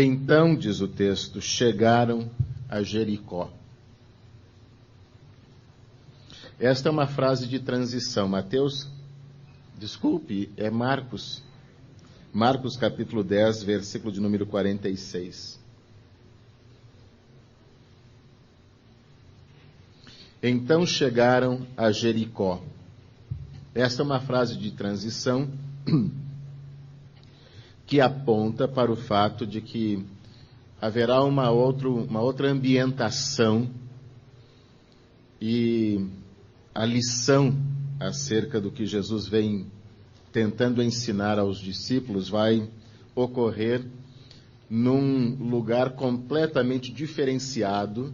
Então, diz o texto, chegaram a Jericó. Esta é uma frase de transição. Marcos. Marcos capítulo 10, versículo de número 46. Então chegaram a Jericó. Esta é uma frase de transição que aponta para o fato de que haverá uma outra ambientação e a lição acerca do que Jesus vem tentando ensinar aos discípulos vai ocorrer num lugar completamente diferenciado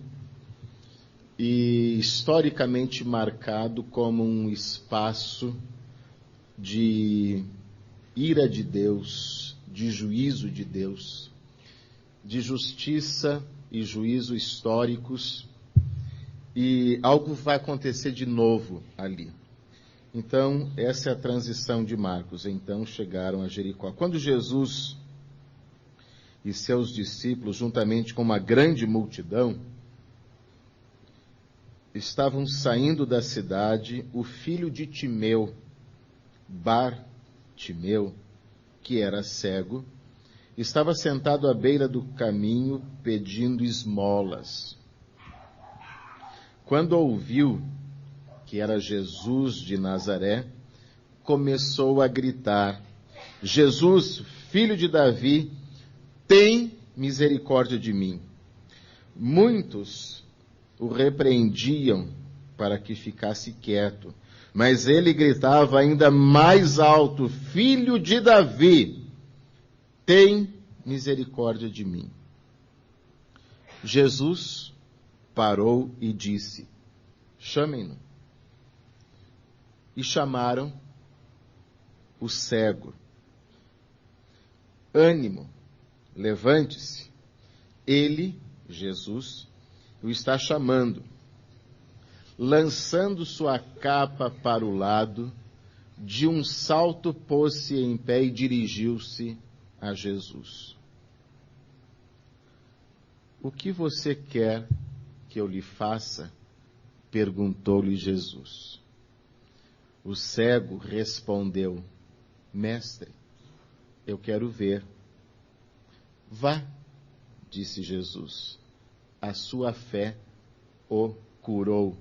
e historicamente marcado como um espaço de ira de Deus, de juízo de Deus, de justiça e juízo históricos, e algo vai acontecer de novo ali. Então, essa é a transição de Marcos. Então chegaram a Jericó. Quando Jesus e seus discípulos, juntamente com uma grande multidão, estavam saindo da cidade, o filho de Timeu, Bartimeu, que era cego, estava sentado à beira do caminho pedindo esmolas. Quando ouviu que era Jesus de Nazaré, começou a gritar: Jesus, filho de Davi, tem misericórdia de mim. Muitos o repreendiam para que ficasse quieto, mas ele gritava ainda mais alto: Filho de Davi, tem misericórdia de mim. Jesus parou e disse: chamem-no. E chamaram o cego. Ânimo, levante-se. Ele, Jesus, o está chamando. Lançando sua capa para o lado, de um salto pôs-se em pé e dirigiu-se a Jesus. O que você quer que eu lhe faça? Perguntou-lhe Jesus. O cego respondeu: Mestre, eu quero ver. Vá, disse Jesus, a sua fé o curou.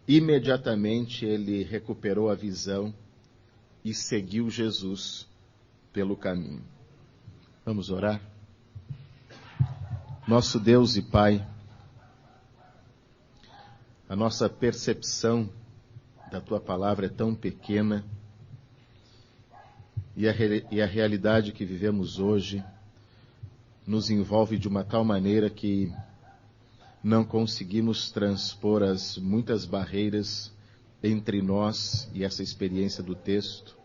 Imediatamente ele recuperou a visão e seguiu Jesus pelo caminho. Vamos orar? Nosso Deus e Pai, a nossa percepção da Tua palavra é tão pequena e a realidade que vivemos hoje nos envolve de uma tal maneira que não conseguimos transpor as muitas barreiras entre nós e essa experiência do texto,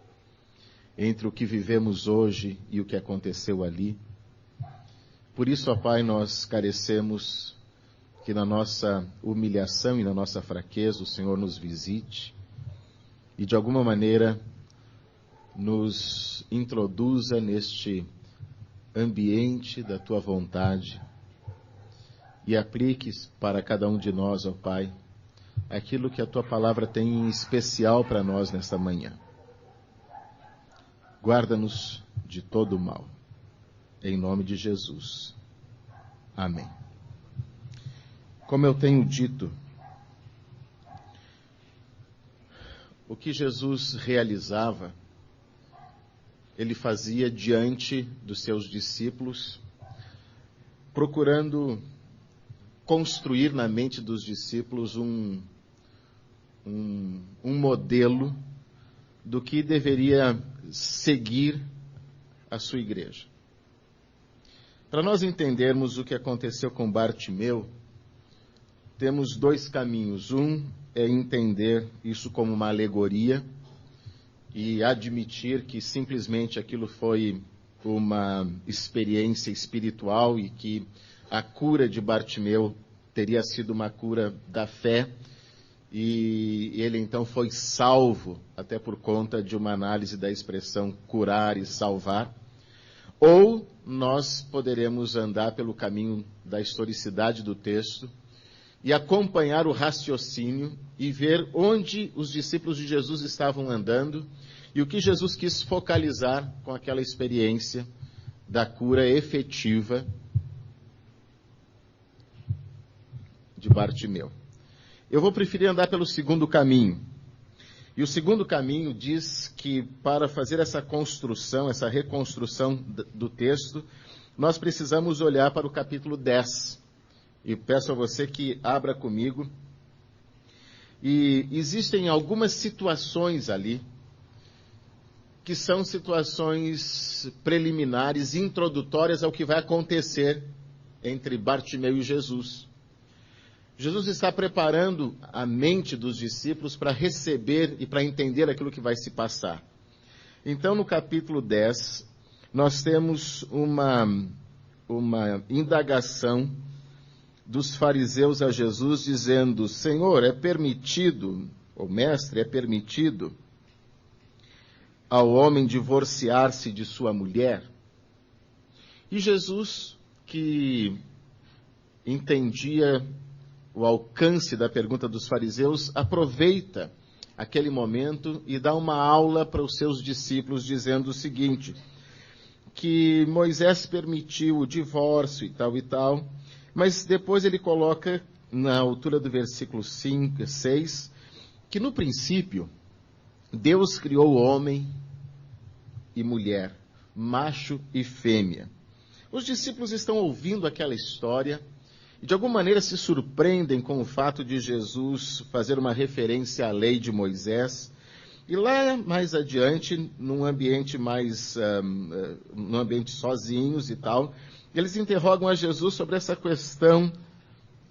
entre o que vivemos hoje e o que aconteceu ali. Por isso, ó Pai, nós carecemos que na nossa humilhação e na nossa fraqueza o Senhor nos visite e de alguma maneira nos introduza neste ambiente da Tua vontade e aplique para cada um de nós, ó Pai, aquilo que a Tua palavra tem em especial para nós nesta manhã. Guarda-nos de todo o mal. Em nome de Jesus. Amém. Como eu tenho dito, o que Jesus realizava, ele fazia diante dos seus discípulos, procurando construir na mente dos discípulos um modelo do que deveria seguir a sua igreja. Para nós entendermos o que aconteceu com Bartimeu, temos dois caminhos. Um é entender isso como uma alegoria e admitir que simplesmente aquilo foi uma experiência espiritual e que a cura de Bartimeu teria sido uma cura da fé e ele então foi salvo, até por conta de uma análise da expressão curar e salvar. ou nós poderemos andar pelo caminho da historicidade do texto e acompanhar o raciocínio e ver onde os discípulos de Jesus estavam andando e o que Jesus quis focalizar com aquela experiência da cura efetiva de Bartimeu. Eu vou preferir andar pelo segundo caminho. E o segundo caminho diz que para fazer essa construção, essa reconstrução do texto, nós precisamos olhar para o capítulo 10. E peço a você que abra comigo. E existem algumas situações ali que são situações preliminares, introdutórias ao que vai acontecer entre Bartimeu e Jesus. Jesus está preparando a mente dos discípulos para receber e para entender aquilo que vai se passar. Então, no capítulo 10, nós temos uma indagação dos fariseus a Jesus, dizendo: Senhor, é permitido, ou mestre, é permitido ao homem divorciar-se de sua mulher? E Jesus, que entendia o alcance da pergunta dos fariseus, aproveita aquele momento e dá uma aula para os seus discípulos, dizendo o seguinte, que Moisés permitiu o divórcio e tal, mas depois ele coloca, na altura do versículo 5, 6, que no princípio, Deus criou homem e mulher, macho e fêmea. Os discípulos estão ouvindo aquela história, e de alguma maneira se surpreendem com o fato de Jesus fazer uma referência à lei de Moisés. E lá mais adiante, num ambiente sozinhos e tal, eles interrogam a Jesus sobre essa questão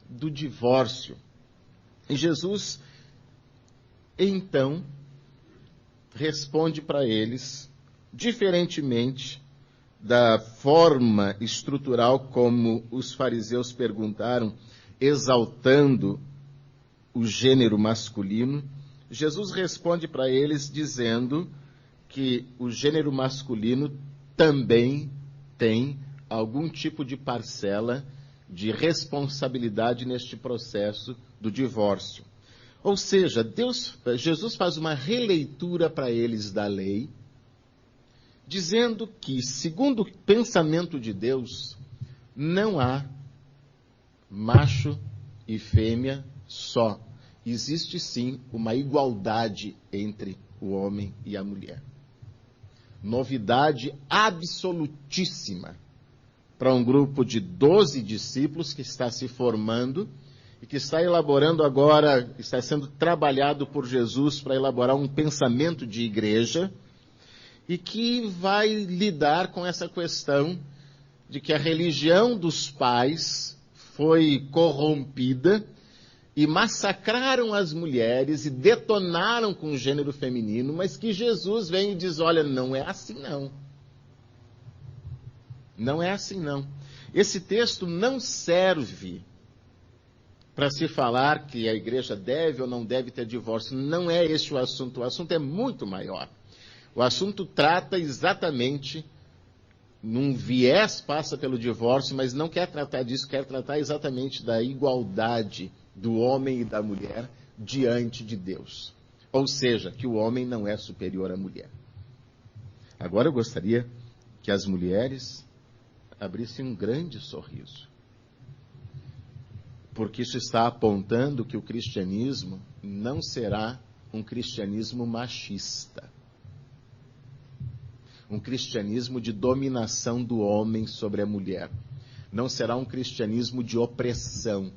do divórcio. E Jesus, então, responde para eles, diferentemente da forma estrutural como os fariseus perguntaram, exaltando o gênero masculino, Jesus responde para eles dizendo que o gênero masculino também tem algum tipo de parcela de responsabilidade neste processo do divórcio. Ou seja, Jesus faz uma releitura para eles da lei, dizendo que, segundo o pensamento de Deus, não há macho e fêmea só. Existe sim uma igualdade entre o homem e a mulher. Novidade absolutíssima para um grupo de 12 discípulos que está se formando e que está elaborando agora, está sendo trabalhado por Jesus para elaborar um pensamento de igreja, e que vai lidar com essa questão de que a religião dos pais foi corrompida e massacraram as mulheres e detonaram com o gênero feminino, mas que Jesus vem e diz, olha, não é assim não. Não é assim não. Esse texto não serve para se falar que a igreja deve ou não deve ter divórcio. Não é esse o assunto é muito maior. O assunto trata exatamente, num viés passa pelo divórcio, mas não quer tratar disso, quer tratar exatamente da igualdade do homem e da mulher diante de Deus. Ou seja, que o homem não é superior à mulher. Agora eu gostaria que as mulheres abrissem um grande sorriso. Porque isso está apontando que o cristianismo não será um cristianismo machista. Um cristianismo de dominação do homem sobre a mulher. Não será um cristianismo de opressão.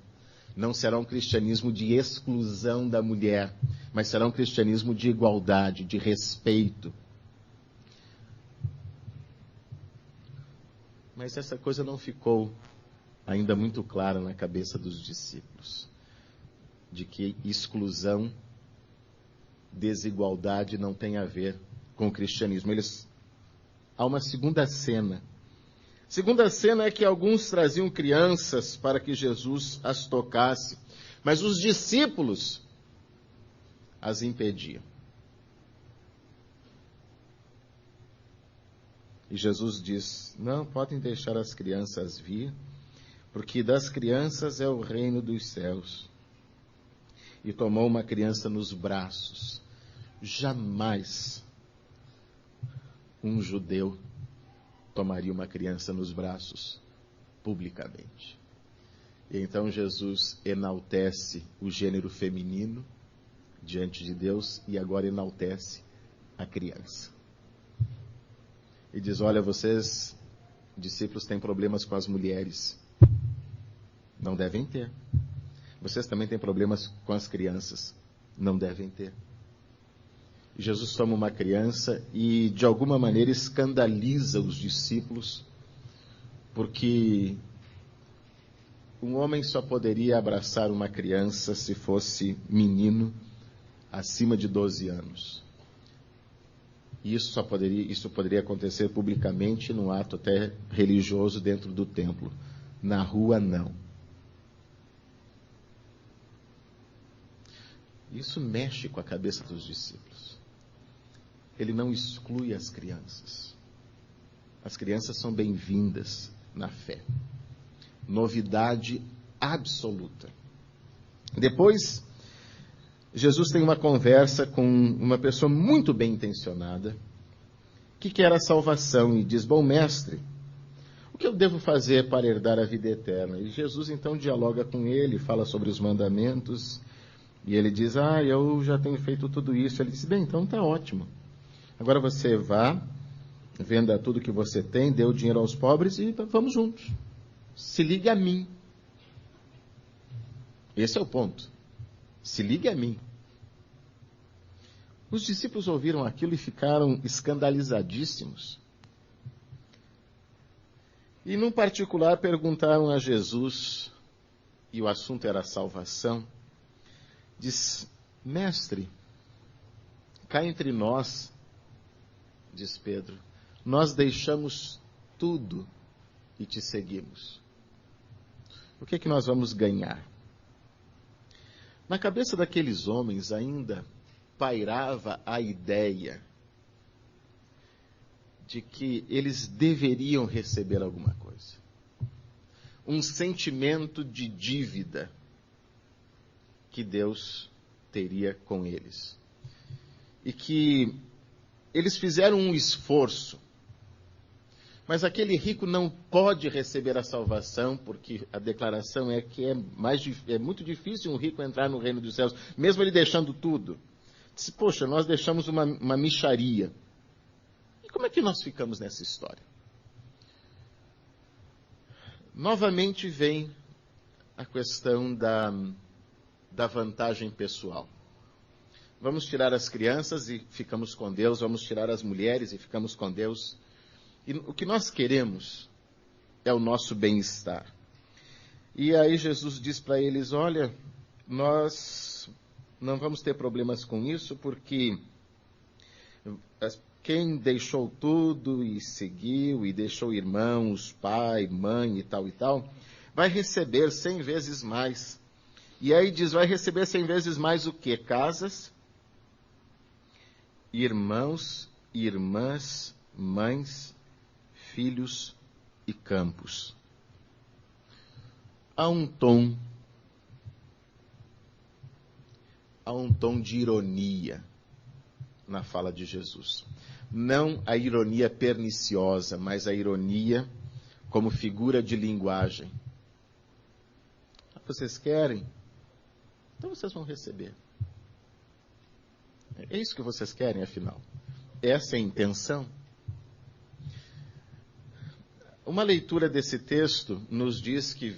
Não será um cristianismo de exclusão da mulher. Mas será um cristianismo de igualdade, de respeito. Mas essa coisa não ficou ainda muito clara na cabeça dos discípulos. De que exclusão, desigualdade não tem a ver com o cristianismo. Há uma segunda cena. Segunda cena é que alguns traziam crianças para que Jesus as tocasse, mas os discípulos as impediam. E Jesus diz: não, podem deixar as crianças vir, porque das crianças é o reino dos céus. E tomou uma criança nos braços. Jamais um judeu tomaria uma criança nos braços publicamente. E então Jesus enaltece o gênero feminino diante de Deus e agora enaltece a criança. E diz: olha, vocês, discípulos, têm problemas com as mulheres. Não devem ter. Vocês também têm problemas com as crianças. Não devem ter. Jesus toma uma criança e, de alguma maneira, escandaliza os discípulos, porque um homem só poderia abraçar uma criança se fosse menino acima de 12 anos. E isso poderia acontecer publicamente, num ato até religioso dentro do templo. Na rua, não. Isso mexe com a cabeça dos discípulos. Ele não exclui as crianças. As crianças são bem-vindas na fé. Novidade absoluta. Depois, Jesus tem uma conversa com uma pessoa muito bem intencionada, que quer a salvação, e diz: bom mestre, o que eu devo fazer para herdar a vida eterna? E Jesus então dialoga com ele, fala sobre os mandamentos, e ele diz: eu já tenho feito tudo isso. Ele diz: bem, então está ótimo. Agora você vá, venda tudo que você tem, dê o dinheiro aos pobres e vamos juntos. Se ligue a mim. Esse é o ponto. Se ligue a mim. Os discípulos ouviram aquilo e ficaram escandalizadíssimos. E, num particular, perguntaram a Jesus, e o assunto era a salvação. Diz: mestre, cá entre nós, diz Pedro, nós deixamos tudo e te seguimos. O que é que nós vamos ganhar? Na cabeça daqueles homens ainda pairava a ideia de que eles deveriam receber alguma coisa. Um sentimento de dívida que Deus teria com eles. E que eles fizeram um esforço, mas aquele rico não pode receber a salvação, porque a declaração é que é muito difícil um rico entrar no reino dos céus, mesmo ele deixando tudo. Disse: poxa, nós deixamos uma mixaria. E como é que nós ficamos nessa história? Novamente vem a questão da vantagem pessoal. Vamos tirar as crianças e ficamos com Deus, vamos tirar as mulheres e ficamos com Deus. E o que nós queremos é o nosso bem-estar. E aí Jesus diz para eles: olha, nós não vamos ter problemas com isso, porque quem deixou tudo e seguiu, e deixou irmãos, pai, mãe e tal, vai receber 100 vezes mais. E aí diz: vai receber 100 vezes mais o quê? Casas, irmãos, irmãs, mães, filhos e campos. Há um tom de ironia na fala de Jesus. Não a ironia perniciosa, mas a ironia como figura de linguagem. Vocês querem? Então vocês vão receber. É isso que vocês querem, afinal. Essa é a intenção. Uma leitura desse texto nos diz que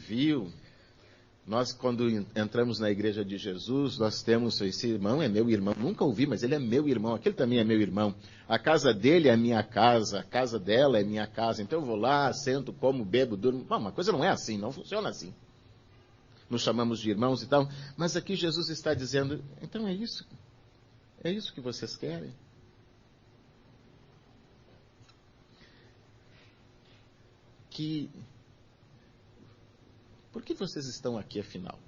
nós quando entramos na igreja de Jesus, nós temos: esse irmão é meu irmão, nunca ouvi, mas ele é meu irmão, aquele também é meu irmão, a casa dele é a minha casa, a casa dela é minha casa, então eu vou lá, sento, como, bebo, durmo. Bom, uma coisa não é assim, não funciona assim. Nos chamamos de irmãos e tal, mas aqui Jesus está dizendo: então é isso que vocês querem? Por que vocês estão aqui, afinal?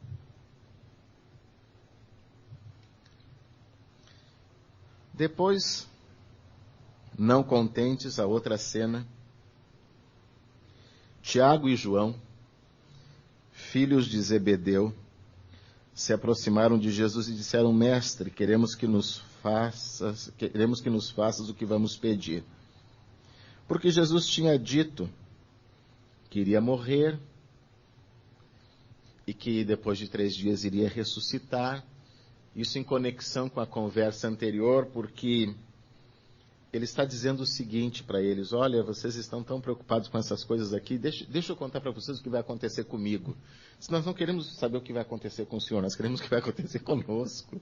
Depois, não contentes, a outra cena, Tiago e João, filhos de Zebedeu, se aproximaram de Jesus e disseram: Mestre, queremos que nos faças o que vamos pedir. Porque Jesus tinha dito que iria morrer e que depois de 3 dias iria ressuscitar. Isso em conexão com a conversa anterior, porque ele está dizendo o seguinte para eles: olha, vocês estão tão preocupados com essas coisas aqui, deixa eu contar para vocês o que vai acontecer comigo. Se nós não queremos saber o que vai acontecer com o Senhor, nós queremos o que vai acontecer conosco.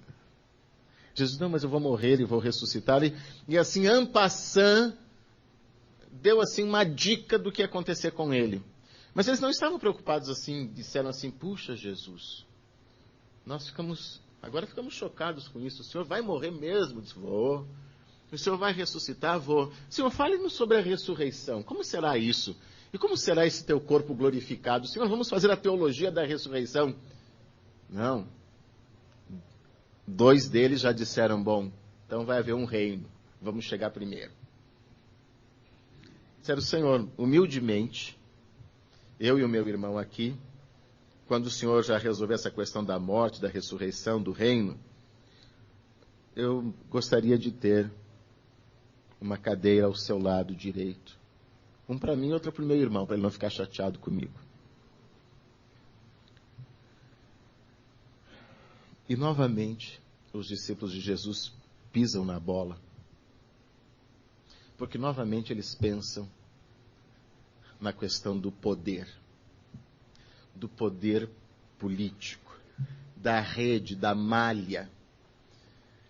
Jesus: não, mas eu vou morrer e vou ressuscitar. E assim, en passant, deu assim uma dica do que ia acontecer com ele. Mas eles não estavam preocupados assim, disseram assim: puxa, Jesus, agora ficamos chocados com isso. O Senhor vai morrer mesmo? Diz: vou. O Senhor vai ressuscitar? Vou. Senhor, fale-nos sobre a ressurreição. Como será isso? E como será esse teu corpo glorificado? Senhor, vamos fazer a teologia da ressurreição? Não. 2 deles já disseram: bom, então vai haver um reino. Vamos chegar primeiro. Disseram: Senhor, humildemente, eu e o meu irmão aqui, quando o Senhor já resolver essa questão da morte, da ressurreição, do reino, eu gostaria de ter uma cadeira ao seu lado direito. Um para mim e outro para o meu irmão, para ele não ficar chateado comigo. E novamente, os discípulos de Jesus pisam na bola. Porque novamente eles pensam na questão do poder político, da rede, da malha.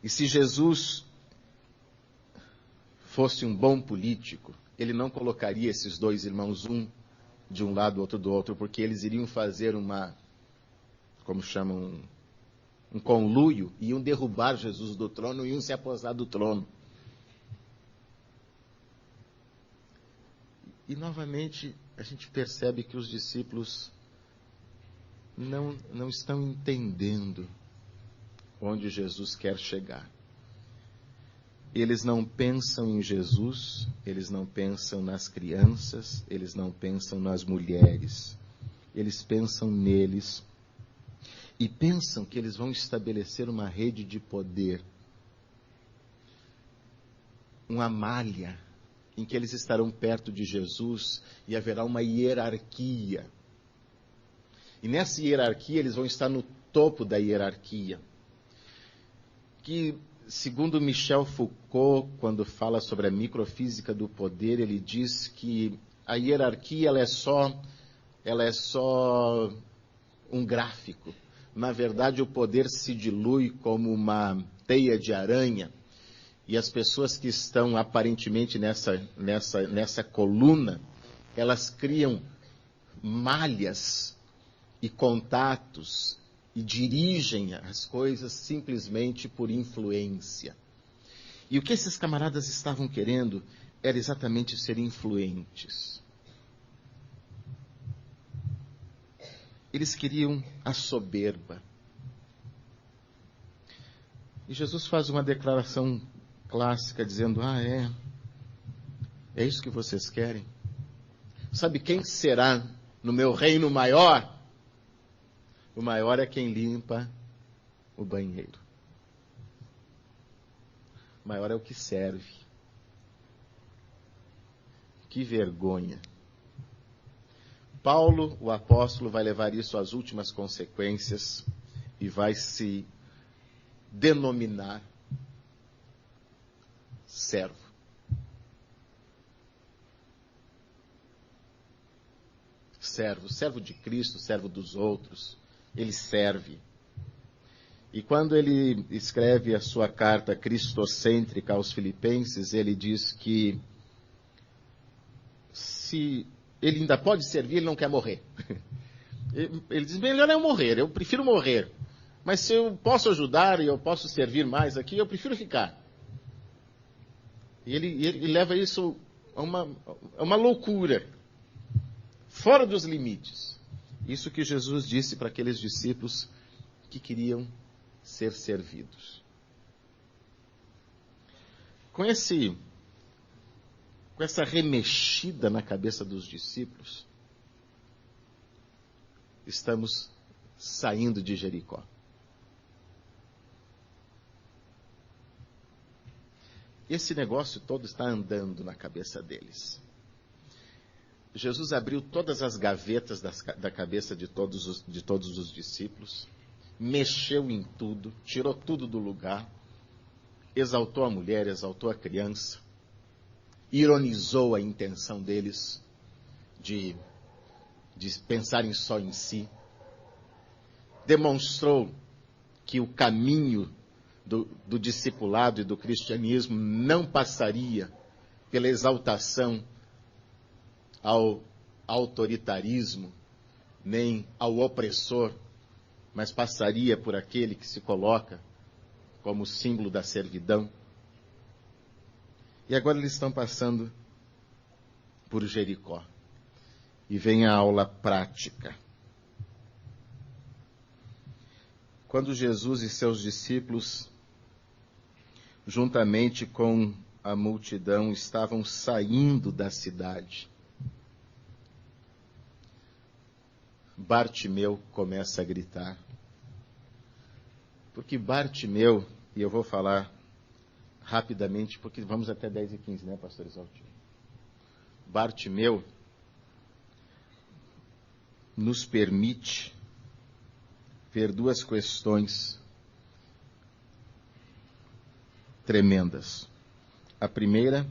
E se Jesus fosse um bom político, ele não colocaria esses 2 irmãos, um de um lado, outro do outro, porque eles iriam fazer um conluio, iam derrubar Jesus do trono e iam se apossar do trono. E novamente a gente percebe que os discípulos não estão entendendo onde Jesus quer chegar. Eles não pensam em Jesus, eles não pensam nas crianças, eles não pensam nas mulheres. Eles pensam neles e pensam que eles vão estabelecer uma rede de poder, uma malha, em que eles estarão perto de Jesus e haverá uma hierarquia. E nessa hierarquia eles vão estar no topo da hierarquia. Que, segundo Michel Foucault, quando fala sobre a microfísica do poder, ele diz que a hierarquia ela é só um gráfico. Na verdade, o poder se dilui como uma teia de aranha. E as pessoas que estão aparentemente nessa coluna, elas criam malhas e contatos e dirigem as coisas simplesmente por influência. E o que esses camaradas estavam querendo era exatamente ser influentes. Eles queriam a soberba. E Jesus faz uma declaração clássica dizendo: é isso que vocês querem? Sabe quem será no meu reino maior? O maior é quem limpa o banheiro. O maior é o que serve. Que vergonha. Paulo, o apóstolo, vai levar isso às últimas consequências e vai se denominar servo. Servo de Cristo, servo dos outros. Ele serve. E quando ele escreve a sua carta cristocêntrica aos Filipenses, ele diz que se ele ainda pode servir, ele não quer morrer. Ele diz: melhor é eu morrer, eu prefiro morrer. Mas se eu posso ajudar e eu posso servir mais aqui, eu prefiro ficar. E ele leva isso a uma loucura, fora dos limites. Isso que Jesus disse para aqueles discípulos que queriam ser servidos. Com essa remexida na cabeça dos discípulos, estamos saindo de Jericó. Esse negócio todo está andando na cabeça deles. Jesus abriu todas as gavetas da cabeça de todos os discípulos, mexeu em tudo, tirou tudo do lugar, exaltou a mulher, exaltou a criança, ironizou a intenção deles de pensarem só em si, demonstrou que o caminho do discipulado e do cristianismo não passaria pela exaltação ao autoritarismo, nem ao opressor, mas passaria por aquele que se coloca como símbolo da servidão. E agora eles estão passando por Jericó. E vem a aula prática. Quando Jesus e seus discípulos, juntamente com a multidão, estavam saindo da cidade, Bartimeu começa a gritar. Porque Bartimeu, e eu vou falar rapidamente, porque vamos até 10h15, né, pastor Exaltino? Bartimeu nos permite ver duas questões tremendas. A primeira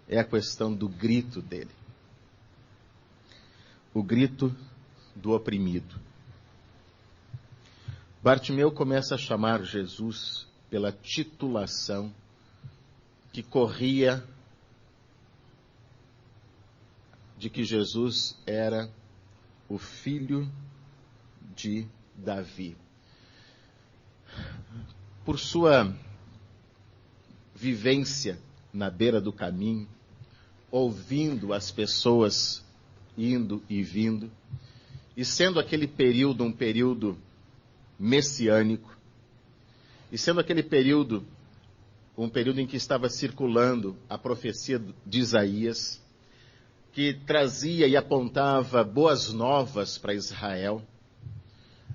é a questão do grito dele. O grito do oprimido. Bartimeu começa a chamar Jesus pela titulação que corria de que Jesus era o filho de Davi. Por sua vivência na beira do caminho, ouvindo as pessoas indo e vindo, e sendo aquele período um período messiânico, e sendo aquele período um período em que estava circulando a profecia de Isaías, que trazia e apontava boas novas para Israel,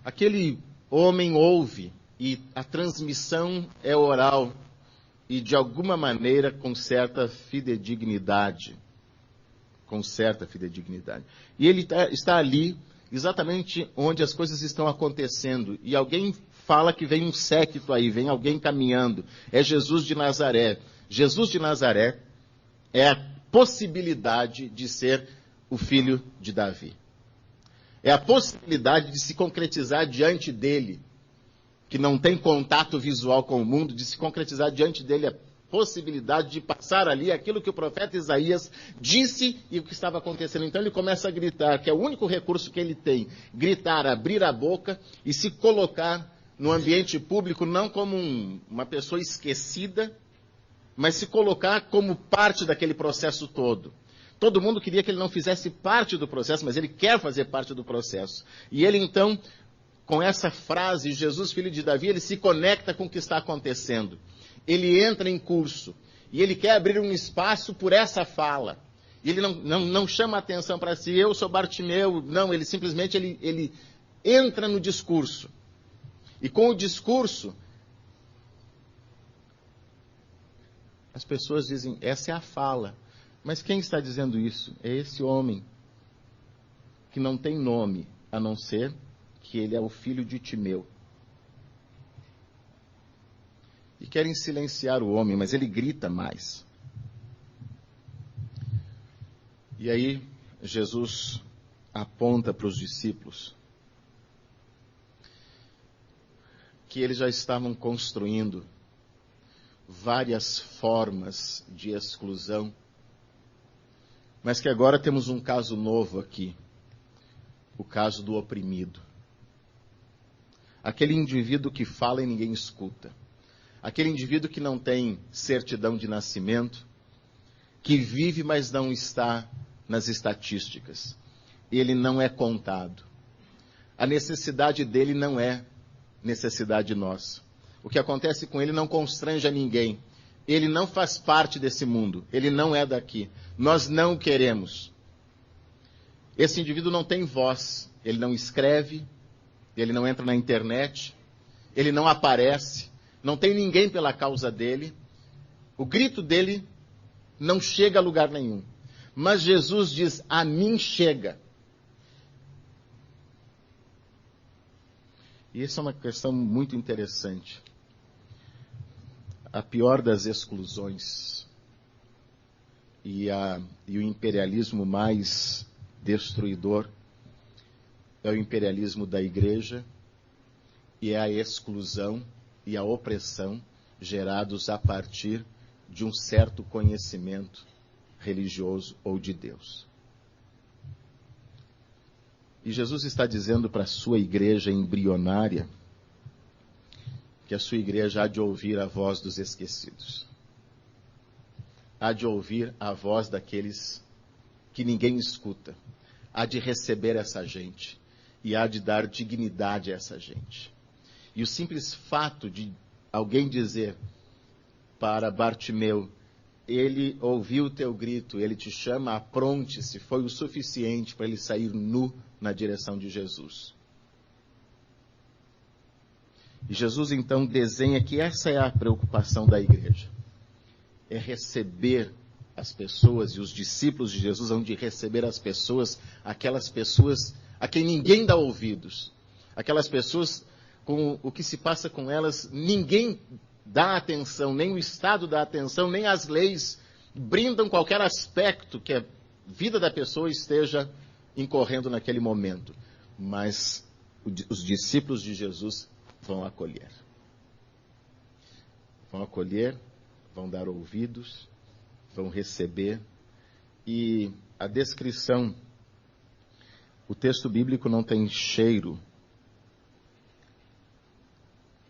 aquele homem ouve, e a transmissão é oral, e de alguma maneira com certa fidedignidade. E ele está ali, exatamente onde as coisas estão acontecendo. E alguém fala que vem um séquito aí, vem alguém caminhando. É Jesus de Nazaré. Jesus de Nazaré é a possibilidade de ser o filho de Davi. É a possibilidade de se concretizar diante dele, que não tem contato visual com o mundo, de se concretizar diante dele a possibilidade de passar ali aquilo que o profeta Isaías disse e o que estava acontecendo. Então ele começa a gritar, que é o único recurso que ele tem, gritar, abrir a boca e se colocar no ambiente público não como uma pessoa esquecida, mas se colocar como parte daquele processo todo. Todo mundo queria que ele não fizesse parte do processo, mas ele quer fazer parte do processo. E ele então, com essa frase, Jesus, filho de Davi, ele se conecta com o que está acontecendo. Ele entra em curso. E ele quer abrir um espaço por essa fala. E ele não chama atenção para si, eu sou Bartimeu. Não, ele simplesmente ele entra no discurso. E com o discurso, as pessoas dizem, essa é a fala. Mas quem está dizendo isso? É esse homem, que não tem nome, a não ser que ele é o filho de Timeu. E querem silenciar o homem, mas ele grita mais. E aí, Jesus aponta para os discípulos que eles já estavam construindo várias formas de exclusão, mas que agora temos um caso novo aqui, o caso do oprimido. Aquele indivíduo que fala e ninguém escuta. Aquele indivíduo que não tem certidão de nascimento, que vive, mas não está nas estatísticas. Ele não é contado. A necessidade dele não é necessidade nossa. O que acontece com ele não constrange a ninguém. Ele não faz parte desse mundo. Ele não é daqui. Nós não o queremos. Esse indivíduo não tem voz. ele não escreve, ele não entra na internet, ele não aparece, não tem ninguém pela causa dele, o grito dele não chega a lugar nenhum. Mas Jesus diz, a mim chega. E essa é uma questão muito interessante. A pior das exclusões e o imperialismo mais destruidor é o imperialismo da igreja e é a exclusão e a opressão gerados a partir de um certo conhecimento religioso ou de Deus. E Jesus está dizendo para a sua igreja embrionária que a sua igreja há de ouvir a voz dos esquecidos. Há de ouvir a voz daqueles que ninguém escuta. Há de receber essa gente e há de dar dignidade a essa gente. E o simples fato de alguém dizer para Bartimeu, ele ouviu o teu grito, ele te chama, apronte-se, foi o suficiente para ele sair nu na direção de Jesus. E Jesus então desenha que essa é a preocupação da igreja. É receber as pessoas, e os discípulos de Jesus vão de receber as pessoas, aquelas pessoas a quem ninguém dá ouvidos. Aquelas pessoas, com o que se passa com elas, ninguém dá atenção, nem o Estado dá atenção, nem as leis brindam qualquer aspecto que a vida da pessoa esteja incorrendo naquele momento. Mas os discípulos de Jesus vão acolher. Vão acolher, vão dar ouvidos, vão receber. E a descrição, o texto bíblico não tem cheiro,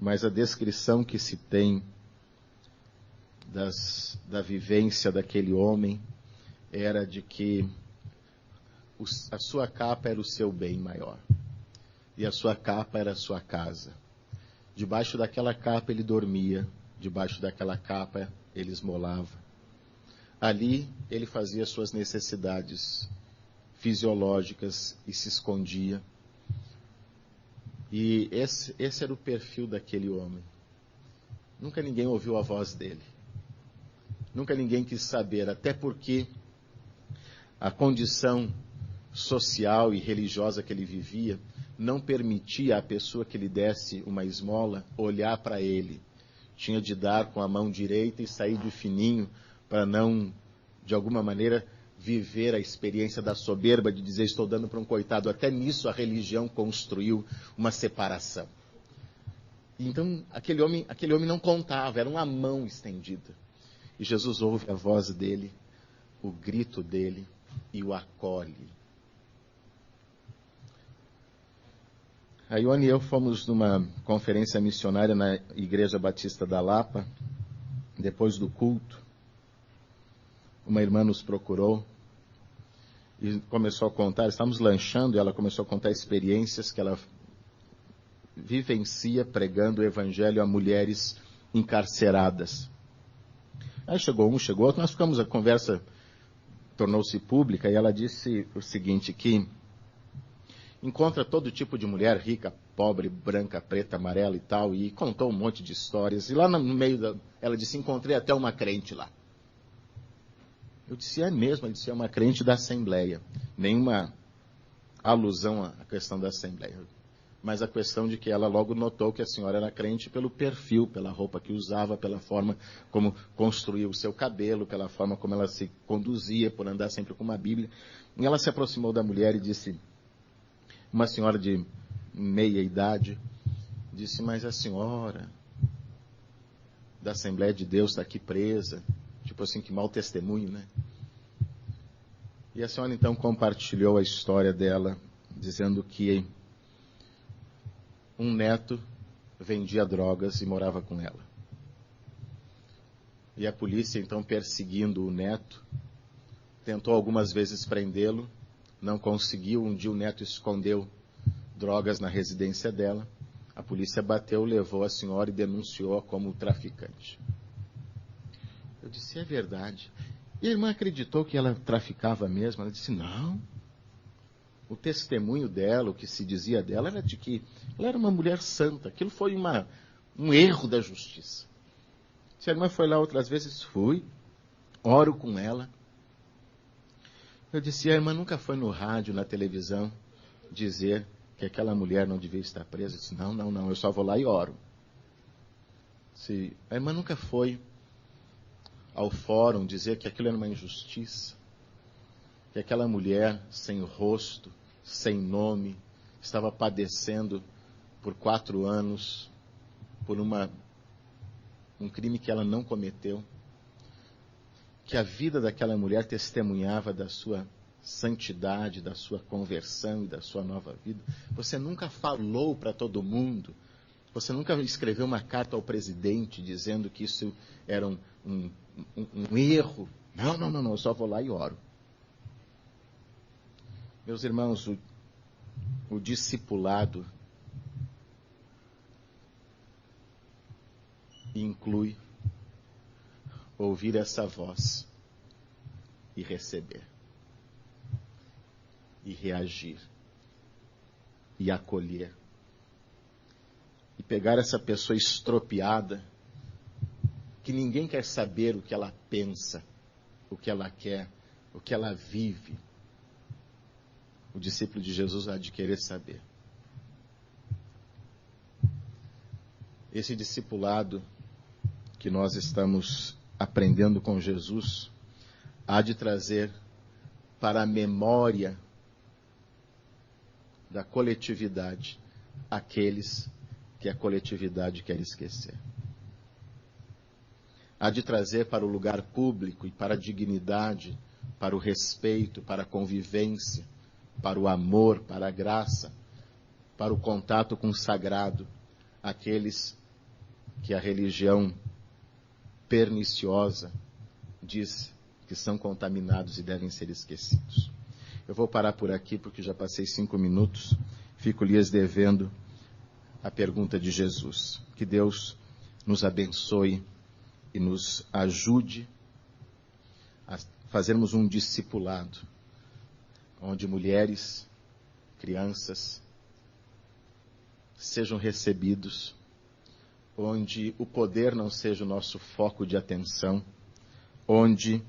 mas a descrição que se tem da vivência daquele homem era de que a sua capa era o seu bem maior. E a sua capa era a sua casa. Debaixo daquela capa ele dormia, debaixo daquela capa ele esmolava. Ali ele fazia suas necessidades fisiológicas e se escondia. E esse era o perfil daquele homem. Nunca ninguém ouviu a voz dele. Nunca ninguém quis saber, até porque a condição social e religiosa que ele vivia não permitia à pessoa que lhe desse uma esmola olhar para ele. Tinha de dar com a mão direita e sair de fininho para não, de alguma maneira, viver a experiência da soberba de dizer estou dando para um coitado. Até nisso a religião construiu uma separação. Então aquele homem não contava, era uma mão estendida. E Jesus ouve a voz dele, o grito dele e o acolhe. A Ione e eu fomos numa conferência missionária na Igreja Batista da Lapa. Depois do culto, uma irmã nos procurou e começou a contar, estávamos lanchando e ela começou a contar experiências que ela vivencia pregando o evangelho a mulheres encarceradas. Aí chegou outro, nós ficamos, a conversa tornou-se pública e ela disse o seguinte, que encontra todo tipo de mulher, rica, pobre, branca, preta, amarela e tal, e contou um monte de histórias. E lá no meio, ela disse, encontrei até uma crente lá. Eu disse, é mesmo? Ela disse, é uma crente da Assembleia. Nenhuma alusão à questão da Assembleia. Mas a questão de que ela logo notou que a senhora era crente pelo perfil, pela roupa que usava, pela forma como construía o seu cabelo, pela forma como ela se conduzia, por andar sempre com uma Bíblia. E ela se aproximou da mulher e disse, uma senhora de meia idade, disse, mas a senhora da Assembleia de Deus está aqui presa. Tipo assim, que mau testemunho, né? E a senhora então compartilhou a história dela, dizendo que um neto vendia drogas e morava com ela. E a polícia então, perseguindo o neto, tentou algumas vezes prendê-lo, não conseguiu. Um dia o neto escondeu drogas na residência dela. A polícia bateu, levou a senhora e denunciou-a como traficante. Eu disse, é verdade. E a irmã acreditou que ela traficava mesmo. Ela disse, não. O testemunho dela, o que se dizia dela, era de que ela era uma mulher santa. Aquilo foi um erro da justiça. Se a irmã foi lá outras vezes, fui, oro com ela. Eu disse, a irmã nunca foi no rádio, na televisão, dizer que aquela mulher não devia estar presa. Eu disse, não, eu só vou lá e oro. A irmã nunca foi ao fórum dizer que aquilo era uma injustiça, que aquela mulher sem rosto, sem nome, estava padecendo por 4 anos por um crime que ela não cometeu, que a vida daquela mulher testemunhava da sua santidade, da sua conversão e da sua nova vida. Você nunca falou para todo mundo, você nunca escreveu uma carta ao presidente dizendo que isso era um erro. Não, eu só vou lá e oro. Meus irmãos, o discipulado inclui ouvir essa voz e receber, e reagir, e acolher, e pegar essa pessoa estropiada, que ninguém quer saber o que ela pensa, o que ela quer, o que ela vive. O discípulo de Jesus há de querer saber. Esse discipulado que nós estamos aprendendo com Jesus há de trazer para a memória da coletividade aqueles que a coletividade quer esquecer. Há de trazer para o lugar público e para a dignidade, para o respeito, para a convivência, para o amor, para a graça, para o contato com o sagrado, aqueles que a religião perniciosa diz que são contaminados e devem ser esquecidos. Eu vou parar por aqui porque já passei 5 minutos, fico lhes devendo a pergunta de Jesus. Que Deus nos abençoe e nos ajude a fazermos um discipulado, onde mulheres, crianças sejam recebidos, onde o poder não seja o nosso foco de atenção, onde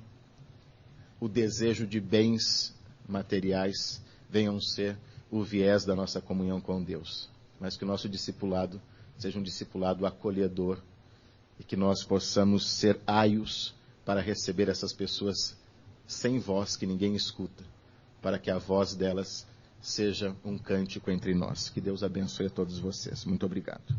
o desejo de bens materiais venham ser o viés da nossa comunhão com Deus, mas que o nosso discipulado seja um discipulado acolhedor e que nós possamos ser aios para receber essas pessoas sem voz, que ninguém escuta, para que a voz delas seja um cântico entre nós. Que Deus abençoe a todos vocês. Muito obrigado.